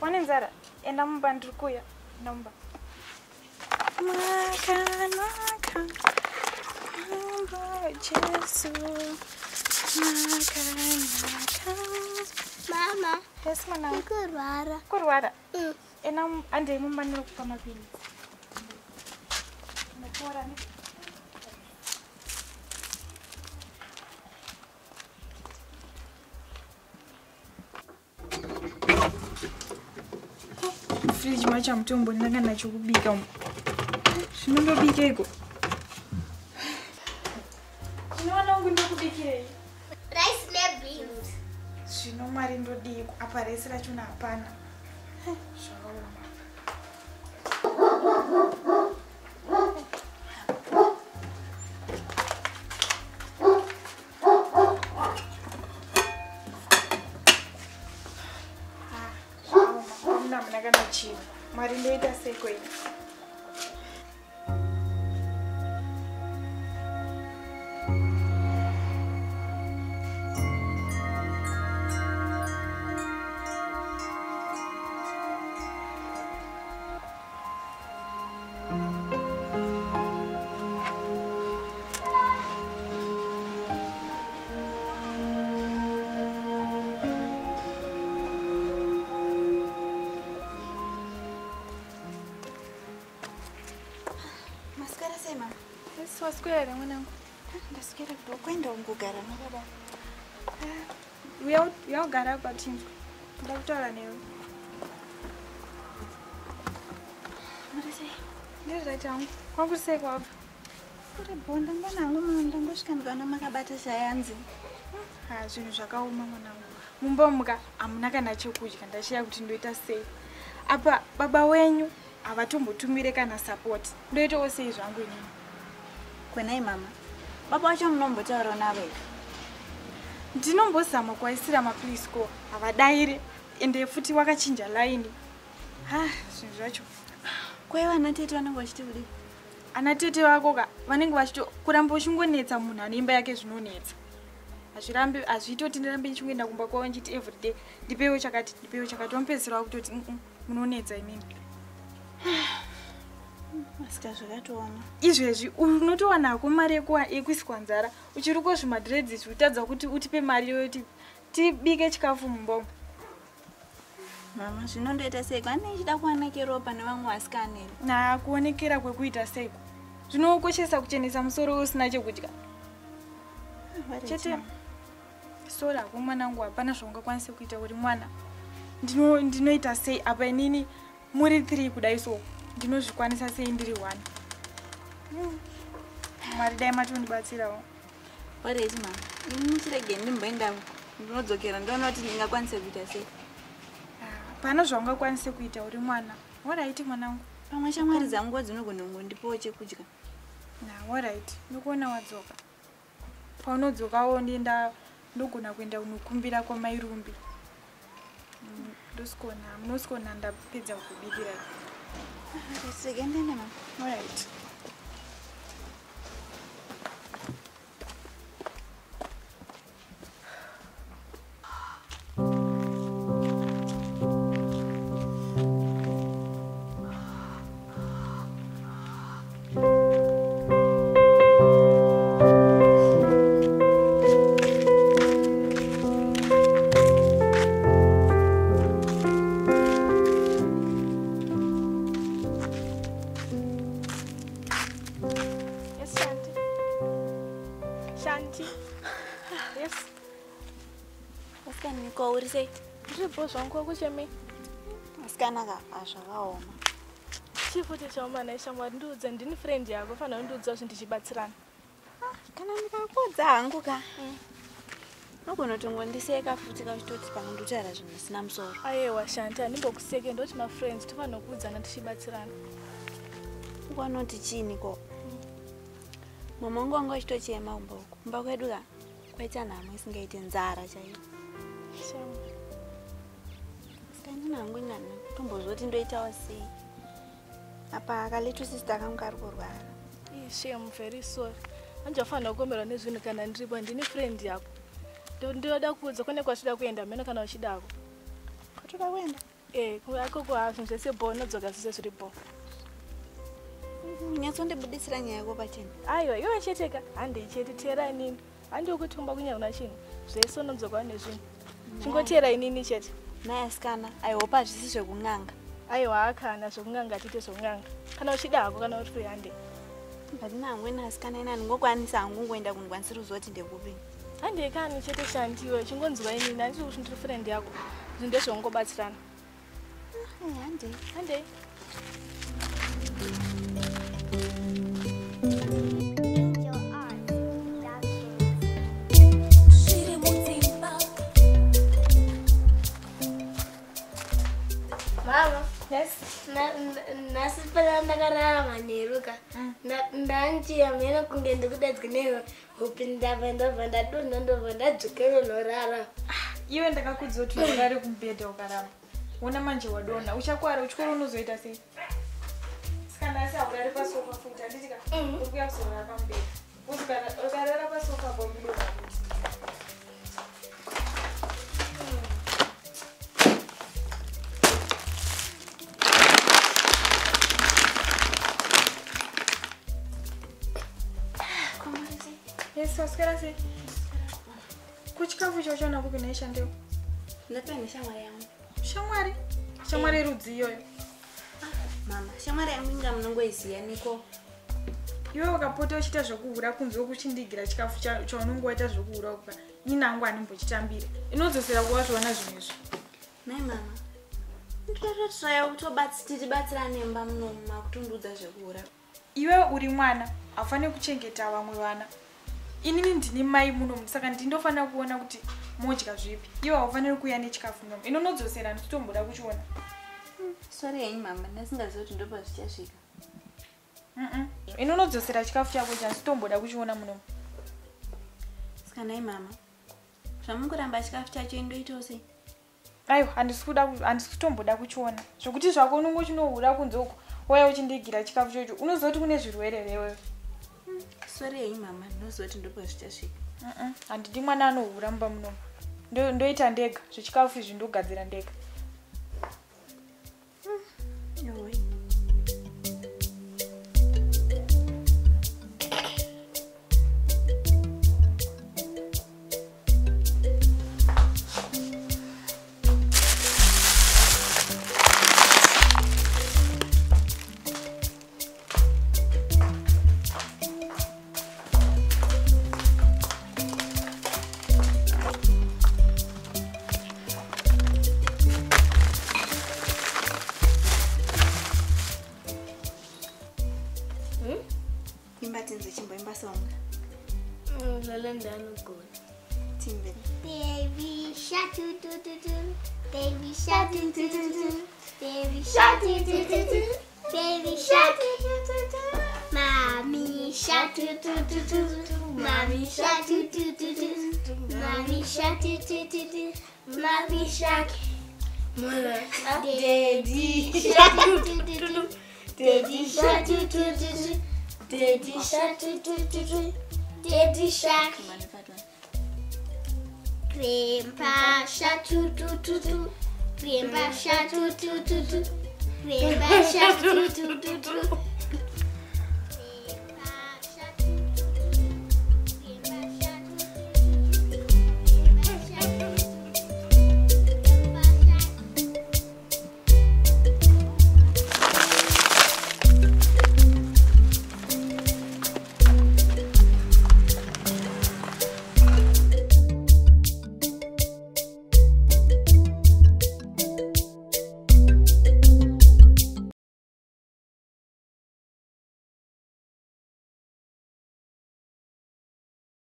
Wanenzara enda mumba ndirikuya nomba makan mambo Jesu makan Mama. Yes mana Kurwara. Ena ande mumba ndikupa mapili nakora ni fridge macha mtombo ndanga nachokubika umu zvinondobika iko zvinoona ungu ndokubikirei Rice ne beans. zvino mari ndodiko apa resi rachona hapana zvakaoma zvakaoma muna kana chivo mari ndoita seko ini waswera mwanangu ndaswera kuda kuenda ungogara nababa uyagara kwatinzwa nda kutaura newe ndezvati hangu kwakusei kwabva uri bonda mwanangu ndangosvika ndikaona makabata sayanzi zvinhu zvakaoma mwanangu mumba muka hamuna kana chekudya ndashiya kuti ndoita sei apa baba wenyu havatombotumire kana sapoti ndoitawo sei zvangu inini kwenai mama baba wacho munombotaura naveka ndinombozama kuvaisira mapilisi ko havadaire ende futi wakachinja laini zvinhu zvacho kwaiva ana tete vanenge vachiti kudi ana tete vako ka vanenge vachito kuramba uchingonetsa munhu ane imba yake zvinonetsa hazviitoti ndirambe ndichingoenda kumba kwavo nchiti everyday ndipewo chakati vamupedzisira vakutoti munonetsa imini masika zvakatoona izvezvi unotowanako mari yekuiswa nzara uchiri kozvimadredzi utadza kuti utipe mari yoti tibike chikafu mumba umu mama zvinondoita seiko ane ichida kuonekerawo pane vamwe vasikane kuonekera kwekuita seiko zvinokoshesa kuchenesa musoro usina chekudya chete sora ko mwanangu hapana zvaungakwanisa kuita kuti mwana ndinoita sei apa inini muri 3 kudai so ndinozvikwanisa sei ndiri 1 mwari dai matondibatsirawo oreti mama ini chirege ndimboenda ndinodzokera ndoona kuti ndingakwanisa kuita sei pana zvaungakwanisa kuita uri mwana oraiti mwanangu pamwe shamwari dzangu dzinogona kungondipawo chekudya oraiti ndokuona wadzoka paunodzokawo ndogona kuenda unokumbira kwamairumbi munosikona ndapedza kubikira segendene mama oraiti uri sei ndiripo zvangu kucheme asikanaka zvakaoma chifuti chaomana ishamwari ndiudza ndini friend yako fanira kundiudzawo zvindichibatsirana kana ndikakudza hangu ka nogona tongondiseka futi kachitoti pamwe ndotaura zvinhu zvisina musoro aiwa shanti handimbokuseke ndoti mafriends tofanira kuudzana tichibatsirana ukanoti chiini ko mama wangu wanga achitochema kumba kwedu ka kwaita nhamo isingaite nzara chaiyo shama sikandina hangu ingana tombozoti ndoitawo sei apa kaletu sister kangu kari kurwara. I'm very sorry. Anjafana kukomerwa nezvinhu kana ndiripo ndini friend yako. Ndoda kuudza kune kwachida kuenda mene kana uchidako. Kwatoda kuenda? Akoko hazvinhu zvese bho nodzoka zvese zviripo. Nyatsondibudisira nyaya yako pachena. Aiwa, iwe cheteka handeicheti teera inini. Handiokuti kumba kunyauna chinhu. Zvese unodzoka nezvinhu. Chingoteera inini chete. Naye asikana, aihopa zvisi zvekung'anga. Aiwa akana zvekung'anga tiite zvekung'anga. Kana uchidako kana uri free hande. Padina amweni asikana ina ndingokwanisa hangu ngoenda kundikwanisira kuzoti ndekupini. Handekani chete shandiwe chingonzwa inini handiti kuti ndiri friend yako. Zvinhu ndezvongobatsirana. Handei. Mama. Yes. Nasi pala ndakararama neruka. Ndanchiyamena kunge ndikudadzika newe upinda ndabva ndadonha ndobva ndadzokera norara. Iwe ndakakudza kuti urare kumbhedha ukaramba. Una manje wadonha. Uchakwara uchikoro unozoita sei? Sikana asi aurare pasofa futi handitika. Uri kuya kuzorara pamubhedha. Ukarara pasofa pamudonha futi. Yes, wasikara sei? Kuchikafu chocho nakupi naishandewo? Ndapenda shamwari yangu. Shamwari? Shamwari rudzi iyoyo. Mama, shamwari yangu inga munongoiziya niko. Iwe ukapota uchiita zvekuhura kunze kuchindigira chikafu chaunongoita zvekuhura kupa. Inangu animbochitambira. Inodzosera kuwazvoona zvinhu izvi. Nai mama. Ndatotraya kutibatsira nemba munomu makutundudza zvekuhura. Iwe uri mwana, haufaniri kuchengeta vamwe vana. Inini ndini mai munomu saka ndindofanira kuona kuti modya zvipi. Iwe haufaniri kuuya nechikafu munomu. Inonodzosera nditotomboda kuchiona. Sorry yenyu mama, ndasingazivi kuti ndopa zvichasvika. Inonodzosera chikafu chako chanditomboda kuchiona munomu. Saka nai mama. Zvamungoramba chikafu chacho indoitawo sei? Aiwa, handisi kutomboda kuchiona. Zvokuti zvako unongo chinohura kunze uko. Waya uchindigira chikafu chocho. Unozoti kune zvirwere rewe. Sorry yenyu mama, ndinozoti ndopa zvichasvika. Handidi mwana anohura mumba munomu. Ndoita ndega, zvechikafu izvi ndogadzira ndega. Yoi. Imbatinze chimboimba songa. Timbele. Baby shark doo doo doo doo. Baby shark doo doo doo doo. Baby shark doo doo doo doo. Baby shark doo doo doo doo. Mommy shark doo doo doo doo. Mommy shark doo doo doo doo. Mommy shark doo doo doo doo. Mommy shark. Daddy shark doo doo doo doo. Daddy shark doo doo doo doo. Daddy shark doo doo doo doo. Daddy shark. Grandpa shark doo doo doo doo. Grandpa shark doo doo doo doo. Grandpa shark doo doo doo doo.